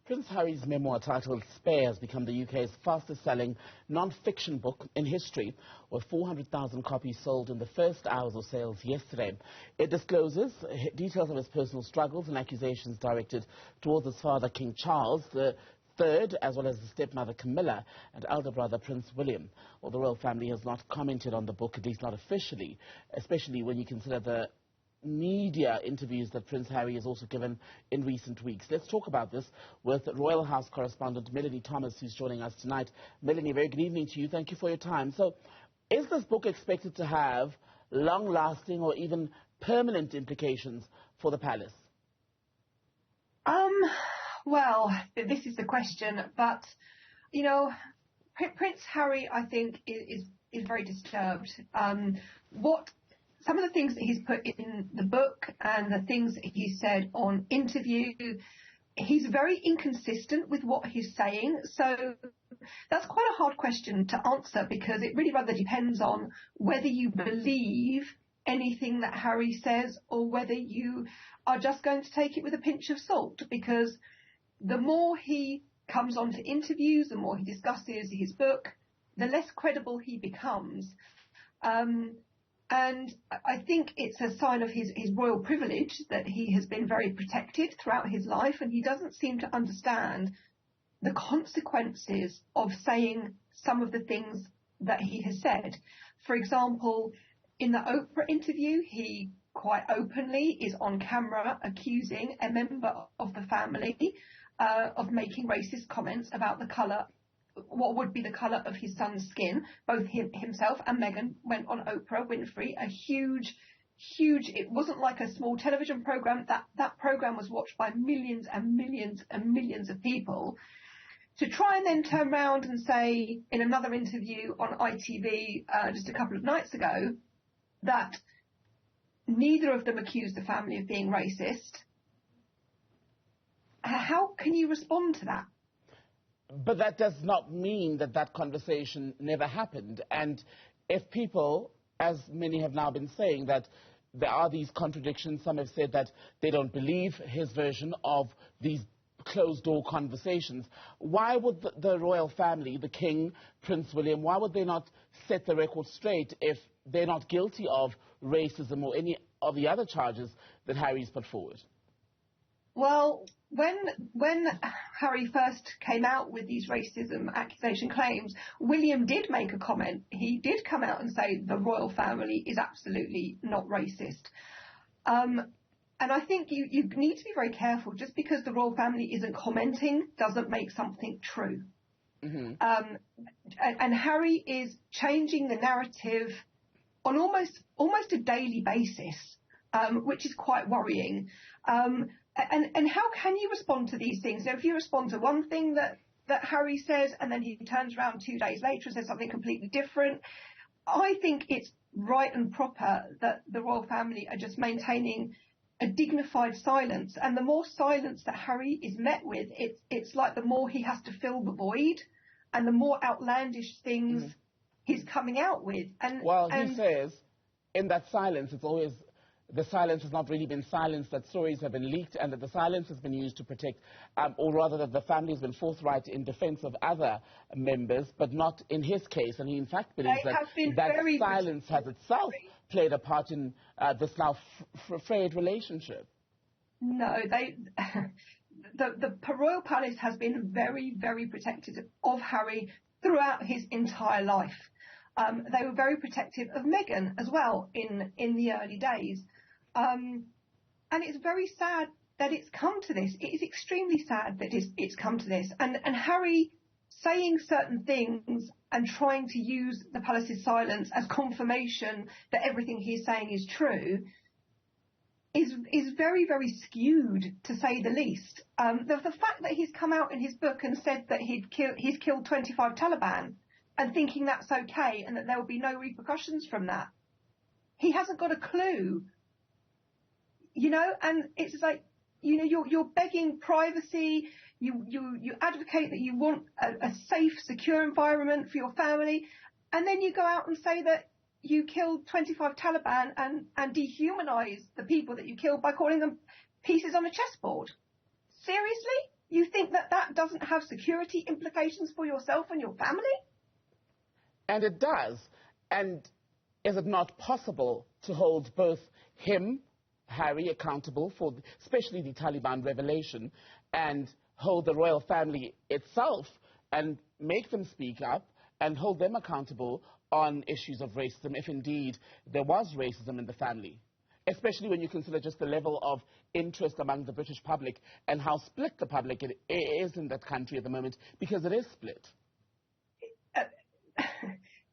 Prince Harry's memoir titled Spare has become the UK's fastest-selling non-fiction book in history, with 400,000 copies sold in the first hours of sales yesterday. It discloses details of his personal struggles and accusations directed towards his father, King Charles III, as well as his stepmother Camilla and elder brother Prince William. Well, the royal family has not commented on the book, at least not officially, especially when you consider the media interviews that Prince Harry has also given in recent weeks. Let's talk about this with Royal House correspondent Melanie Thomas, who's joining us tonight. Melanie, very good evening to you. Thank you for your time. So, is this book expected to have long-lasting or even permanent implications for the palace? Well, this is the question, but, you know, Prince Harry, I think, is very disturbed. Some of the things that he's put in the book and the things that he said on interview, he's very inconsistent with what he's saying. So that's quite a hard question to answer, because it really rather depends on whether you believe anything that Harry says or whether you are just going to take it with a pinch of salt, because the more he comes on to interviews, the more he discusses his book, the less credible he becomes. And I think it's a sign of his royal privilege that he has been very protected throughout his life, and he doesn't seem to understand the consequences of saying some of the things that he has said. For example, in the Oprah interview, he quite openly is on camera accusing a member of the family of making racist comments about the colour, what would be the colour of his son's skin. Both himself and Meghan went on Oprah Winfrey, a huge, it wasn't like a small television programme. That programme was watched by millions and millions and millions of people. To try and then turn around and say in another interview on ITV just a couple of nights ago that neither of them accused the family of being racist, how can you respond to that? But that does not mean that that conversation never happened. And if people, as many have now been saying, that there are these contradictions, some have said that they don't believe his version of these closed-door conversations, why would the royal family, the King, Prince William, why would they not set the record straight if they're not guilty of racism or any of the other charges that Harry's put forward? Well, when Harry first came out with these racism accusation claims, William did make a comment. He did come out and say the royal family is absolutely not racist. And I think you need to be very careful. Just because the royal family isn't commenting doesn't make something true. Mm-hmm. And Harry is changing the narrative on almost a daily basis, which is quite worrying. And how can you respond to these things? So if you respond to one thing that Harry says and then he turns around 2 days later and says something completely different, I think it's right and proper that the royal family are just maintaining a dignified silence. And the more silence that Harry is met with, it's like the more he has to fill the void and the more outlandish things he's coming out with. He says in that silence, it's always... the silence has not really been silence, that stories have been leaked, and that the silence has been used to protect, or rather that the family has been forthright in defense of other members, but not in his case. And he in fact believes that silence has itself played a part in this now frayed relationship. No, the royal palace has been very, very protective of Harry throughout his entire life. They were very protective of Meghan as well in the early days. And it's very sad that it's come to this. It is extremely sad that it's come to this. And Harry saying certain things and trying to use the palace's silence as confirmation that everything he's saying is true is very, very skewed, to say the least. The fact that he's come out in his book and said that he's killed 25 Taliban and thinking that's okay and that there will be no repercussions from that. He hasn't got a clue, you know, and it's like, you know, you're begging privacy, you advocate that you want a safe, secure environment for your family, and then you go out and say that you killed 25 Taliban and dehumanize the people that you killed by calling them pieces on a chessboard. Seriously? You think that doesn't have security implications for yourself and your family? And it does. And is it not possible to hold both him, Harry, accountable for especially the Taliban revelation, and hold the royal family itself and make them speak up and hold them accountable on issues of racism, if indeed there was racism in the family? Especially when you consider just the level of interest among the British public and how split the public it is in that country at the moment, because it is split.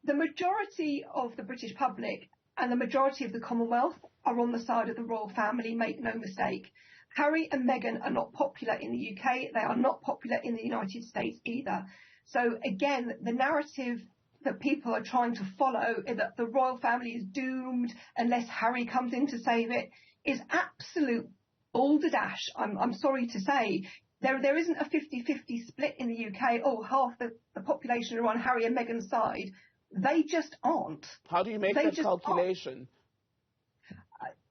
The majority of the British public and the majority of the Commonwealth are on the side of the royal family, make no mistake. Harry and Meghan are not popular in the UK. They are not popular in the United States either. So again, the narrative that people are trying to follow, that the royal family is doomed unless Harry comes in to save it, is absolute balderdash. I'm sorry to say. There isn't a 50-50 split in the UK. Oh, half the population are on Harry and Meghan's side. They just aren't. How do you make that calculation?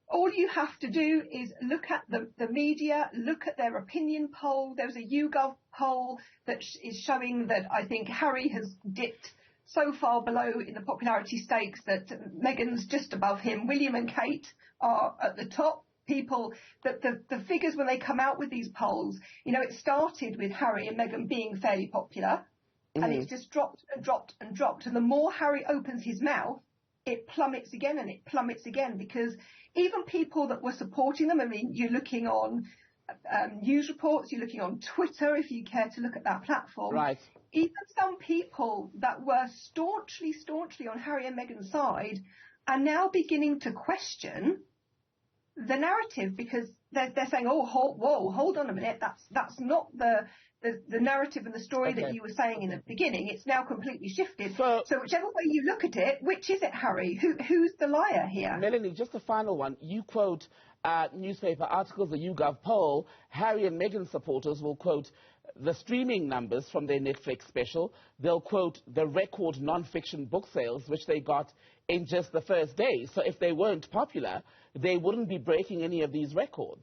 All you have to do is look at the media, look at their opinion poll. There was a YouGov poll that is showing that I think Harry has dipped so far below in the popularity stakes that Meghan's just above him. William and Kate are at the top. The figures when they come out with these polls, it started with Harry and Meghan being fairly popular, and it's just dropped and dropped and dropped. And the more Harry opens his mouth, it plummets again and it plummets again, because even people that were supporting them, I mean, you're looking on news reports, you're looking on Twitter, if you care to look at that platform. Right. Even some people that were staunchly on Harry and Meghan's side are now beginning to question the narrative, because they're saying, oh, hold on a minute, that's not the narrative and the story that you were saying in the beginning. It's now completely shifted. So whichever way you look at it, which is it, Harry? Who's the liar here? Melanie, just a final one. You quote newspaper articles, the YouGov poll. Harry and Meghan supporters will quote the streaming numbers from their Netflix special. They'll quote the record non-fiction book sales, which they got in just the first day. So if they weren't popular, they wouldn't be breaking any of these records.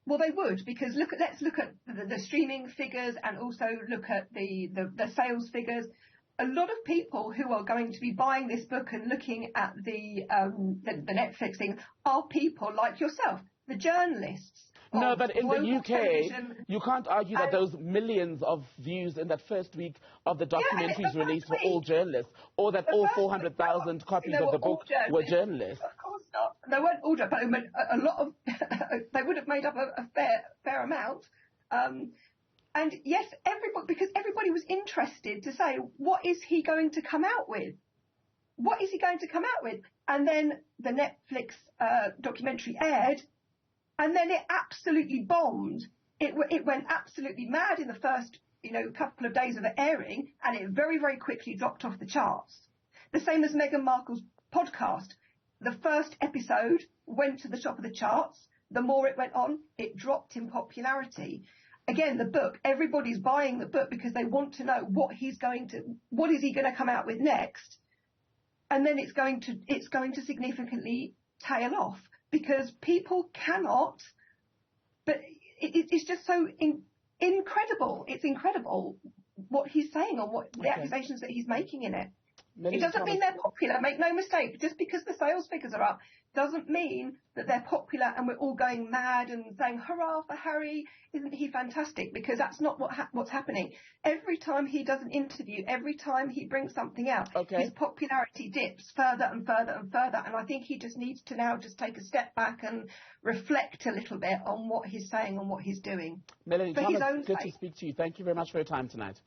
Well, they would, because let's look at the streaming figures and also look at the sales figures. A lot of people who are going to be buying this book and looking at the Netflix thing are people like yourself, the journalists. No, but in the UK, you can't argue that those millions of views in that first week of the documentaries released were all journalists, or that all 400,000 copies of the book were journalists. Of course not. They weren't all journalists, but a lot of they would have made up a fair amount. And yes, because everybody was interested to say, what is he going to come out with? What is he going to come out with? And then the Netflix documentary aired, and then it absolutely bombed. It went absolutely mad in the first, couple of days of it airing, and it very, very quickly dropped off the charts. The same as Meghan Markle's podcast. The first episode went to the top of the charts. The more it went on, it dropped in popularity. Again, the book, everybody's buying the book because they want to know what is he going to come out with next. And then it's going to significantly tail off, because people cannot, but it's just so incredible. It's incredible what he's saying or what the accusations that he's making in it. It doesn't mean they're popular, make no mistake. Just because the sales figures are up doesn't mean that they're popular and we're all going mad and saying, hurrah for Harry, isn't he fantastic? Because that's not what's happening. Every time he does an interview, every time he brings something out, his popularity dips further and further and further. And I think he just needs to now just take a step back and reflect a little bit on what he's saying and what he's doing. Melanie Thomas, good to speak to you. Thank you very much for your time tonight.